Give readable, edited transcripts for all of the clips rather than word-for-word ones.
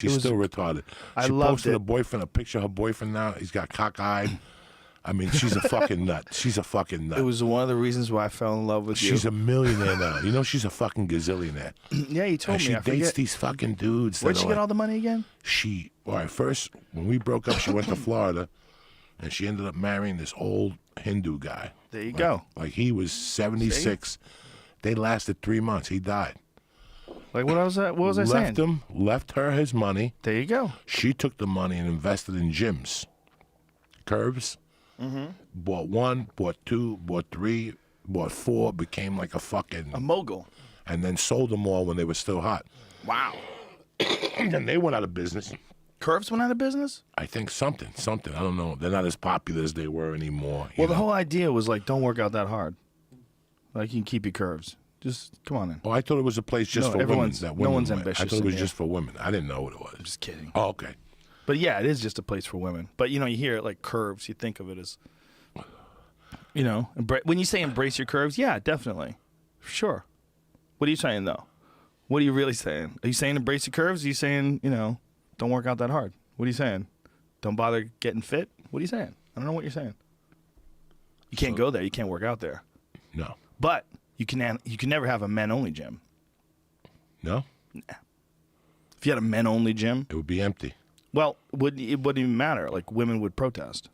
She's still retarded. I She loved posted it. a boyfriend, a picture of her boyfriend now. He's got cockeyed. I mean, she's a fucking nut. She's a fucking nut. It was one of the reasons why I fell in love with you. She's a millionaire now. You know, she's a fucking gazillionaire. Yeah, you told And me. she dates these fucking dudes. Where'd she get all the money again? All right, first, when we broke up, she went to Florida, and she ended up marrying this old Hindu guy. There you go. Like, he was 76. See? They lasted 3 months. He died. Like, what was I saying? Left her his money. There you go. She took the money and invested in gyms. Curves. Bought 1, bought 2, bought 3, bought 4, became like a mogul. And then sold them all when they were still hot. Wow. And they went out of business. Curves went out of business? I think something. I don't know. They're not as popular as they were anymore. Well, the whole idea was like, don't work out that hard. Like, you can keep your curves. Just come on in. Oh, I thought it was a place just for women. No one's ambitious. I thought it was just for women. I didn't know what it was. I'm just kidding. Oh, okay. But yeah, it is just a place for women. But you know, you hear it like curves, you think of it as, you know, when you say embrace your curves, yeah, definitely, sure. What are you saying though? What are you really saying? Are you saying embrace your curves? Are you saying, you know, don't work out that hard? What are you saying? Don't bother getting fit? What are you saying? I don't know what you're saying. You can't go there. You can't work out there. No. But you can never have a men only gym. No. Nah. If you had a men only gym, it would be empty. Well, it wouldn't even matter. Like, women would protest.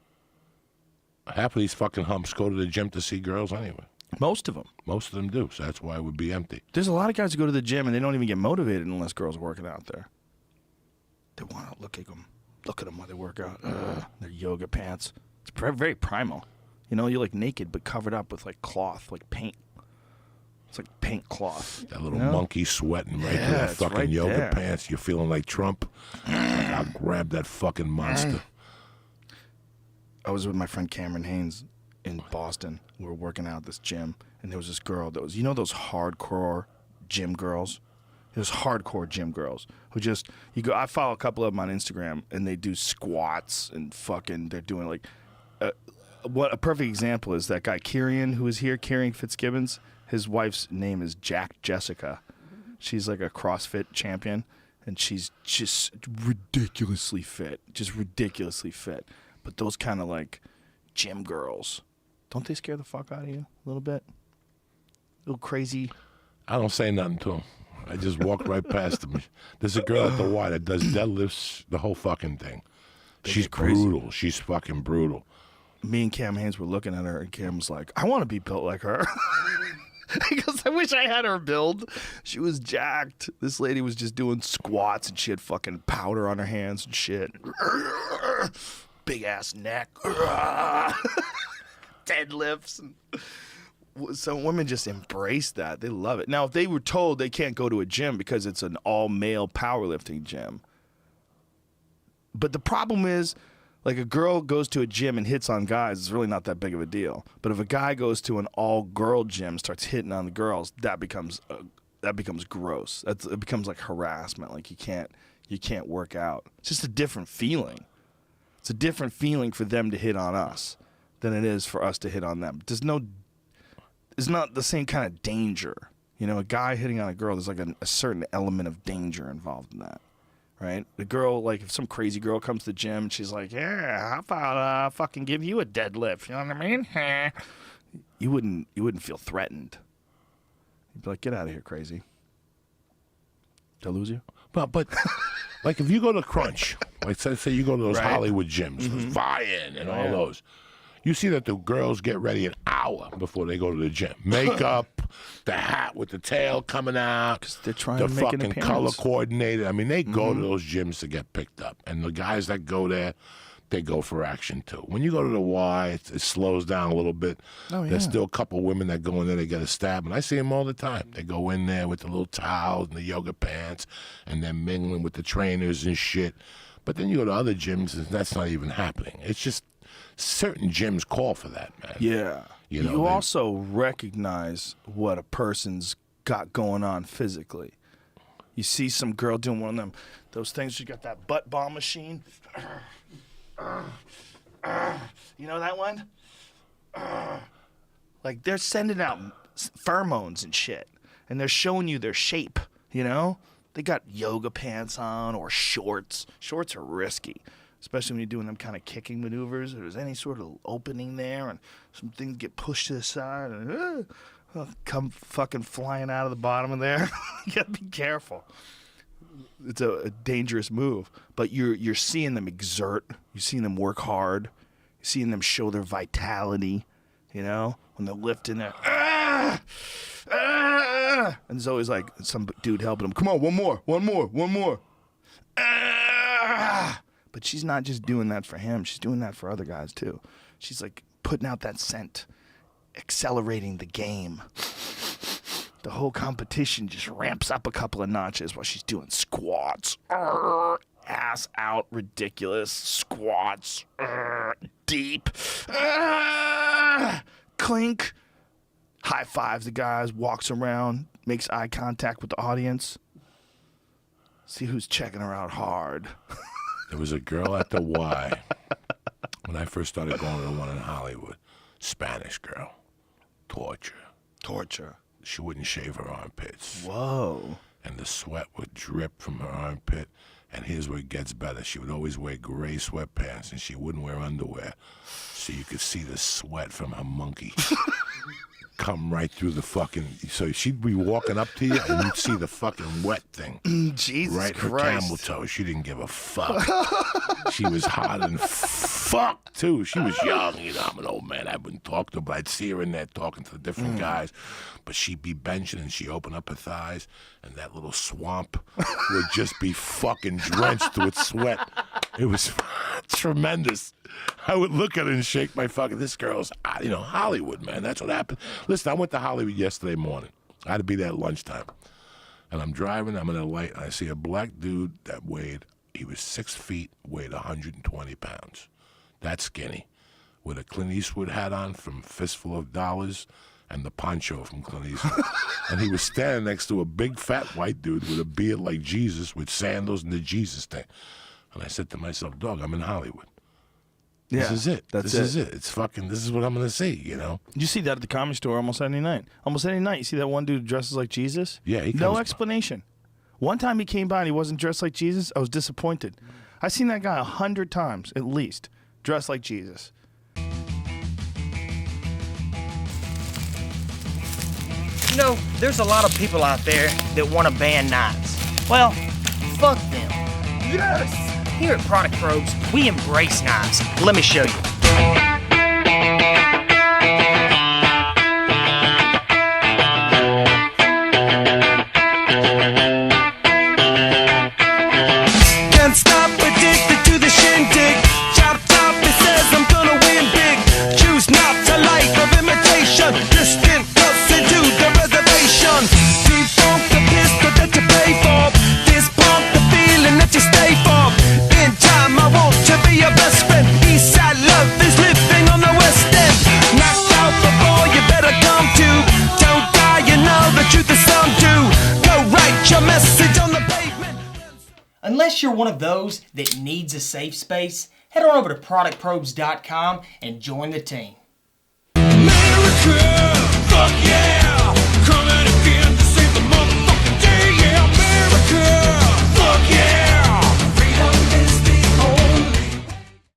Half of these fucking humps go to the gym to see girls anyway. Most of them. Most of them do, so that's why it would be empty. There's a lot of guys who go to the gym and they don't even get motivated unless girls are working out there. They want to look at them while they work out. Their yoga pants. It's very primal. You know, you're like naked but covered up with like cloth, like paint. It's like paint cloth. That little monkey sweating right through the fucking yoga pants. You're feeling like Trump. I'll grab that fucking monster. I was with my friend Cameron Haynes in Boston. We were working out at this gym, and there was this girl that was, you know, those hardcore gym girls? Those hardcore gym girls who just, I follow a couple of them on Instagram, and they do squats and fucking, they're doing like, what a perfect example is that guy Kieran, who is here, Kieran Fitzgibbons. His wife's name is Jack Jessica. She's like a CrossFit champion, and she's just ridiculously fit. But those kind of like gym girls, don't they scare the fuck out of you a little bit? A little crazy? I don't say nothing to them. I just walk right past them. There's a girl at the Y that does deadlifts, the whole fucking thing. She's brutal. She's fucking brutal. Me and Cam Haynes were looking at her, and Cam was like, I want to be built like her. He goes, I wish I had her build. She was jacked. This lady was just doing squats, and she had fucking powder on her hands and shit. Big ass neck. Deadlifts. So women just embrace that. They love it. Now, if they were told they can't go to a gym because it's an all-male powerlifting gym. But the problem is, like, a girl goes to a gym and hits on guys, it's really not that big of a deal. But if a guy goes to an all-girl gym, starts hitting on the girls, that becomes gross. It becomes like harassment. Like, you can't work out. It's just a different feeling. It's a different feeling for them to hit on us than it is for us to hit on them. It's not the same kind of danger. You know, a guy hitting on a girl, there's like a certain element of danger involved in that. Right? The girl, like, if some crazy girl comes to the gym and she's like, yeah, how about fucking give you a deadlift? You know what I mean? You wouldn't feel threatened. You'd be like, get out of here, crazy. Did I lose you? But like, if you go to Crunch, like say you go to those Hollywood gyms, Vian and all those, you see that the girls get ready an hour before they go to the gym. Makeup, the hat with the tail coming out, 'cause they're trying to make an fucking appearance. color coordinated. I mean, they go to those gyms to get picked up. And the guys that go there, they go for action too. When you go to the Y, it slows down a little bit. Oh, yeah. There's still a couple women that go in there, they get a stab. And I see them all the time. They go in there with the little towels and the yoga pants, and they're mingling with the trainers and shit. But then you go to other gyms, and that's not even happening. It's just certain gyms call for that, man. Yeah. You know, you also recognize what a person's got going on physically. You see some girl doing one of those things, she got that butt bomb machine. You know that one? Like, they're sending out pheromones and shit, and they're showing you their shape, you know? They got yoga pants on or shorts. Shorts are risky, especially when you're doing them kind of kicking maneuvers. If there's any sort of opening there and some things get pushed to the side and come fucking flying out of the bottom of there. You gotta be careful. It's a dangerous move. But you're seeing them exert. You're seeing them work hard. You're seeing them show their vitality, you know, when they're lifting there. And there's always like some dude helping them. Come on, one more. But she's not just doing that for him. She's doing that for other guys too. She's like putting out that scent, accelerating the game. The whole competition just ramps up a couple of notches while she's doing squats. Ass out, ridiculous. Squats. Deep. Clink. High fives the guys, walks around, makes eye contact with the audience. See who's checking her out hard. There was a girl at the Y when I first started going to the one in Hollywood. Spanish girl. Torture. She wouldn't shave her armpits. Whoa. And the sweat would drip from her armpit. And here's where it gets better. She would always wear gray sweatpants, and she wouldn't wear underwear. So you could see the sweat from her monkey come right through the fucking... So she'd be walking up to you, and you'd see the fucking wet thing. Jesus right Christ. Her camel toe. She didn't give a fuck. She was hot and fuck, too. She was young. You know, I'm an old man. I wouldn't talk to her, but I'd see her in there talking to the different guys. But she'd be benching, and she'd open up her thighs, and that little swamp would just be fucking drenched with sweat. It was tremendous. I would look at her and shake my fucking... This girl's, you know, Hollywood, man. That's what happened. Listen, I went to Hollywood yesterday morning. I had to be there at lunchtime. And I'm driving, I'm in a light, and I see a black dude that weighed... He was 6 feet, weighed 120 pounds. That skinny. With a Clint Eastwood hat on from Fistful of Dollars and the poncho from Clint Eastwood. And he was standing next to a big fat white dude with a beard like Jesus with sandals and the Jesus thing. And I said to myself, dog, I'm in Hollywood. This is it. This is it. It's fucking, this is what I'm going to see, you know? You see that at the Comedy Store almost any night. Almost any night, you see that one dude dresses like Jesus? Yeah, he comes no by. explanation. One time he came by and he wasn't dressed like Jesus, I was disappointed. I've seen that guy 100 times, at least, dressed like Jesus. You know, there's a lot of people out there that want to ban knives. Well, fuck them. Yes! Here at Product Probes, we embrace knives. Let me show you. Can't stop, addicted to the shindig. Chop top, it says I'm gonna win big. Choose not a life of imitation. Distant closer to the reservation. Defunct the pistol that you pay for. This pump the feeling that you stay for. In time, I want to be your best friend. Eastside love is living on the West End. Knocked out before you better come to. Don't die, you know the truth is some do. Go write your message on the pavement. Unless you're one of those that needs a safe space, head on over to productprobes.com and join the team. America, fuck yeah!